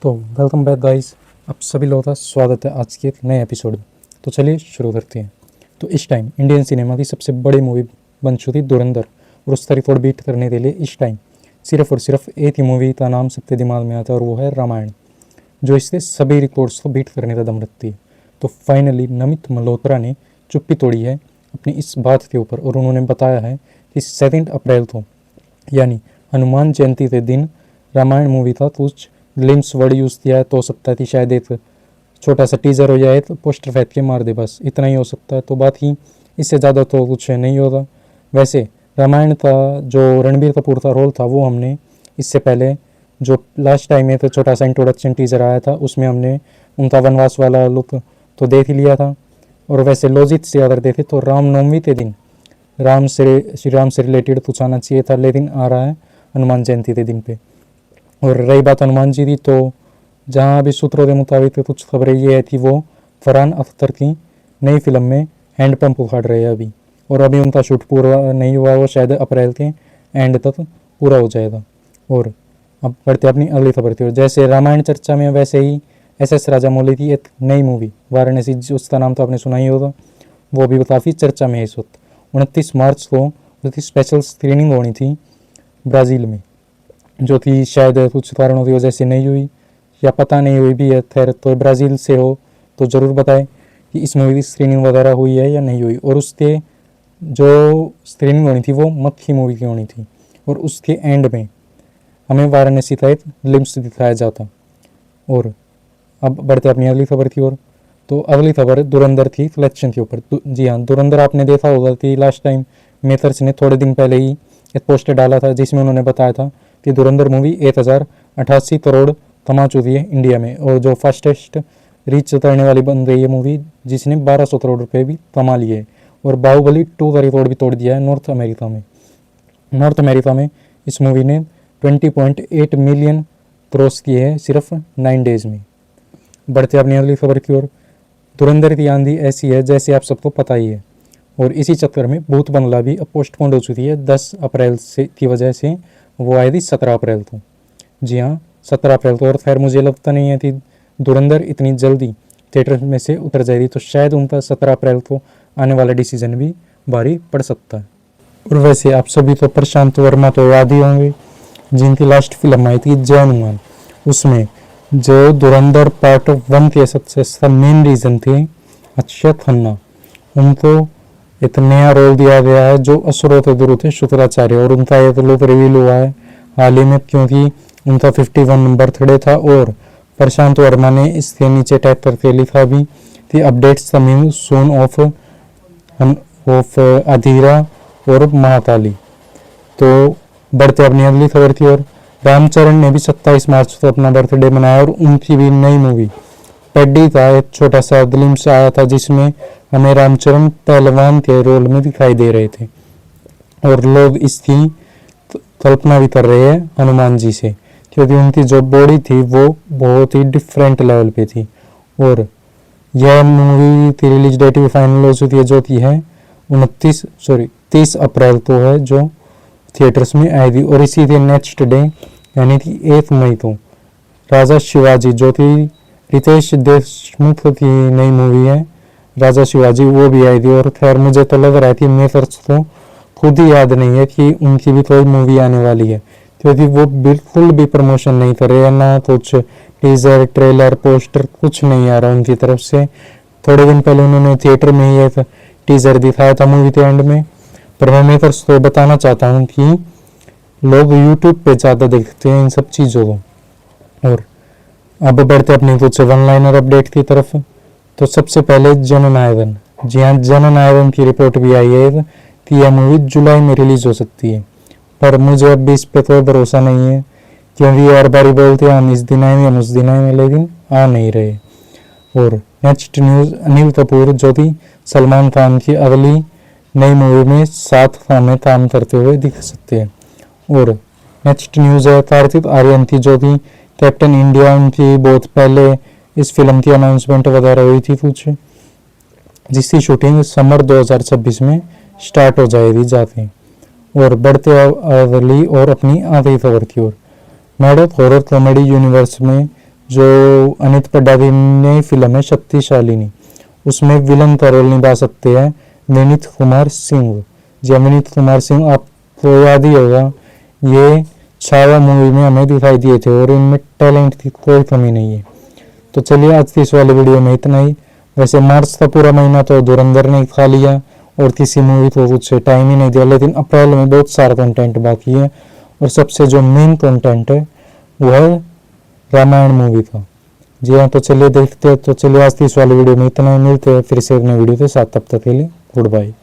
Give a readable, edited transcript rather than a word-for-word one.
तो welcome back guys, आप सभी लोगों का स्वागत है आज के एक नए एपिसोड में। तो चलिए शुरू करते हैं। तो इस टाइम इंडियन सिनेमा की सबसे बड़ी मूवी बन चुकी धुरंधर, और उस रिकॉर्ड बीट करने के लिए इस टाइम सिर्फ और सिर्फ एक ही मूवी का नाम सबके दिमाग में आता है, और वो है रामायण, जो इससे सभी रिकॉर्ड्स को बीट करने का दम रखती है। तो फाइनली नमित मल्होत्रा ने चुप्पी तोड़ी है अपनी इस बात के ऊपर, और उन्होंने बताया है कि 7 अप्रैल को यानी हनुमान जयंती के दिन रामायण मूवी का कुछ ग्लिम्स वर्ड यूज़ किया है। तो हो सकता है कि शायद एक छोटा सा टीजर हो जाए, तो पोस्टर फेंक के मार दे, बस इतना ही हो सकता है। तो बात ही इससे ज़्यादा तो कुछ नहीं होगा। वैसे रामायण का जो रणबीर कपूर का रोल था, वो हमने इससे पहले जो लास्ट टाइम में तो छोटा सा इंट्रोडक्शन टीजर आया था, उसमें हमने उनका वनवास वाला लुक तो देख ही लिया था। और वैसे लॉजिक से अगर देखें तो रामनवमी के दिन श्री राम से रिलेटेड कुछ आना चाहिए था, लेकिन आ रहा है हनुमान जयंती के दिन पे। और रही बात हनुमान जी की, तो जहाँ अभी सूत्रों के मुताबिक कुछ खबरें ये है कि वो फरहान अख्तर की नई फिल्म में हैंडपम्प उखाड़ रहे हैं अभी, और अभी उनका शूट पूरा नहीं हुआ, वो शायद अप्रैल के एंड तक पूरा हो जाएगा। और अब बढ़ते अपनी अगली खबर की ओर। जैसे रामायण चर्चा में, वैसे ही एस राजामौली की एक नई मूवी वाराणसी, उसका नाम तो आपने सुना ही होगा, वो भी काफ़ी चर्चा में है इस वक्त। 29 मार्च को उसकी स्पेशल स्क्रीनिंग होनी थी ब्राज़ील में, जो कि शायद कुछ कारणों की वजह से नहीं हुई, या पता नहीं हुई भी है। खैर, तो ब्राज़ील से हो तो ज़रूर बताएं कि इस मूवी की स्क्रीनिंग वगैरह हुई है या नहीं हुई। और उसके जो स्क्रीनिंग होनी थी वो मक्खी मूवी की होनी थी, और उसके एंड में हमें वाराणसी का एक ग्लिम्स दिखाया जाता। और अब बढ़ते अपनी अगली खबर की ओर। तो अगली खबर धुरंधर की कलेक्शन के ऊपर। जी हाँ, धुरंधर आपने देखा होगा कि लास्ट टाइम मेकर्स ने थोड़े दिन पहले ही एक पोस्टर डाला था, जिसमें उन्होंने बताया था कि धुरंधर मूवी 1088 करोड़ कमा चुकी है इंडिया में, और जो फास्टेस्ट रीच करने वाली बन गई है मूवी, जिसने 1200 करोड़ रुपए भी कमा लिए है। और बाहुबली 2 का रिकॉर्ड भी तोड़ दिया है नॉर्थ अमेरिका में इस मूवी ने 20.8 मिलियन क्रॉस किए हैं सिर्फ 9 डेज में। बढ़ते अपनी अगली खबर की ओर। धुरंधर की आंधी ऐसी है जैसे आप सबको पता ही है, और इसी चक्कर में भूत बंगला भी अब पोस्टपोन्ड हो चुकी है 10 अप्रैल से की वजह से। वो आई थी 17 अप्रैल को। जी हाँ, 17 अप्रैल को। और खैर, मुझे लगता नहीं है कि धुरंधर इतनी जल्दी थिएटर में से उतर जाएगी, तो शायद उनका 17 अप्रैल को आने वाला डिसीजन भी भारी पड़ सकता है। और वैसे आप सभी तो प्रशांत वर्मा तो याद ही होंगे, जिनकी लास्ट फिल्म आई थी जय हनुमान। उसमें जो धुरंधर पार्ट 1 के सक्सेस का मेन रीज़न थे अक्षय खन्ना, उनको एक नया रोल दिया गया है जो असुरों के गुरु थे शुक्राचार्य, और उनका एक लुक रिवील हुआ है हाल ही में, क्योंकि उनका 51 बर्थडे था। और प्रशांत वर्मा ने इसके नीचे टैग करके लिखा भी कि अपडेट्स कमिंग सून ऑफ अधीरा और महाकाली। तो बढ़ते अपनी अगली खबर की ओर। रामचरण ने भी 27 मार्च को अपना बर्थडे मनाया, और उनकी भी नई मूवी पेड्डी का एक छोटा सा ग्लिम्स आया था, जिसमें हमें रामचरण पहलवान के रोल में दिखाई दे रहे थे, और लोग इसकी कल्पना भी कर रहे हैं हनुमान जी से, क्योंकि उनकी जो बॉडी थी वो बहुत ही डिफरेंट लेवल पे थी। और यह मूवी की रिलीज डेट भी फाइनल हो चुकी है, जो कि है 30 अप्रैल को है, जो थिएटर्स में आएगी। और इसी के नेक्स्ट डे यानी कि 1 मई को राजा शिवाजी, जो कि रितेश देशमुख की नई मूवी है राजा शिवाजी, वो भी आएगी। और खैर, मुझे तो लग रहा है कि मेकर्स को खुद ही याद नहीं है कि उनकी भी कोई मूवी आने वाली है, क्योंकि वो बिल्कुल भी प्रमोशन नहीं कर रहे हैं, ना कुछ टीजर ट्रेलर पोस्टर कुछ नहीं आ रहा उनकी तरफ से। थोड़े दिन पहले उन्होंने थिएटर में ही एक टीजर दिखाया था मूवी के एंड में। पर मैं मेकर्स को बताना चाहता हूँ कि लोग यूट्यूब पे ज़्यादा देखते हैं इन सब चीज़ों को। और अब बढ़ते अपनी कुछ वन लाइनर अपडेट की तरफ। तो सबसे पहले जननायकन। जी हाँ, जननायकन की रिपोर्ट भी आई है कि यह मूवी जुलाई में रिलीज हो सकती है, पर मुझे अब भी इस पे कोई भरोसा नहीं है, क्योंकि हर बारी बोलते हैं हम इस दिन आएंगे हम उस दिन आएंगे, लेकिन आ नहीं रहे। और नेक्स्ट न्यूज़, अनिल कपूर जो कि सलमान खान की अगली नई मूवी में साथ में काम करते हुए दिख सकते हैं। और नेक्स्ट न्यूज़ है कार्तिक आर्यन की, जो कि कैप्टन इंडिया, उनकी बहुत पहले इस फिल्म की अनाउंसमेंट वगैरह हुई थी कुछ, जिसकी शूटिंग समर 2026 में स्टार्ट हो जाएगी जाके। और बढ़ते अगली और अपनी आखिरी खबर की ओर। मैडक हॉरर कॉमेडी यूनिवर्स में जो अनित पड्डा की नई फिल्म है शक्तिशालिनी, उसमें विलन का रोल निभा सकते हैं विनीत कुमार सिंह। जी विनीत कुमार सिंह आपको याद ही होगा, ये छावा मूवी में हमें दिखाई दिए थे और इनमें टैलेंट की कोई कमी नहीं है। तो चलिए आज की इस वाले वीडियो में इतना ही। वैसे मार्च का पूरा महीना तो धुरंधर ने खा लिया और किसी मूवी को कुछ टाइम ही नहीं दिया, लेकिन अप्रैल में बहुत सारा कंटेंट बाकी है और सबसे जो मेन कंटेंट है वो है रामायण मूवी का। जी हाँ, तो चलिए देखते हैं। तो चलिए आज की इस वाले वीडियो में इतना ही, मिलते हैं फिर से एक नई वीडियो के साथ, तब तक के लिए गुड बाय।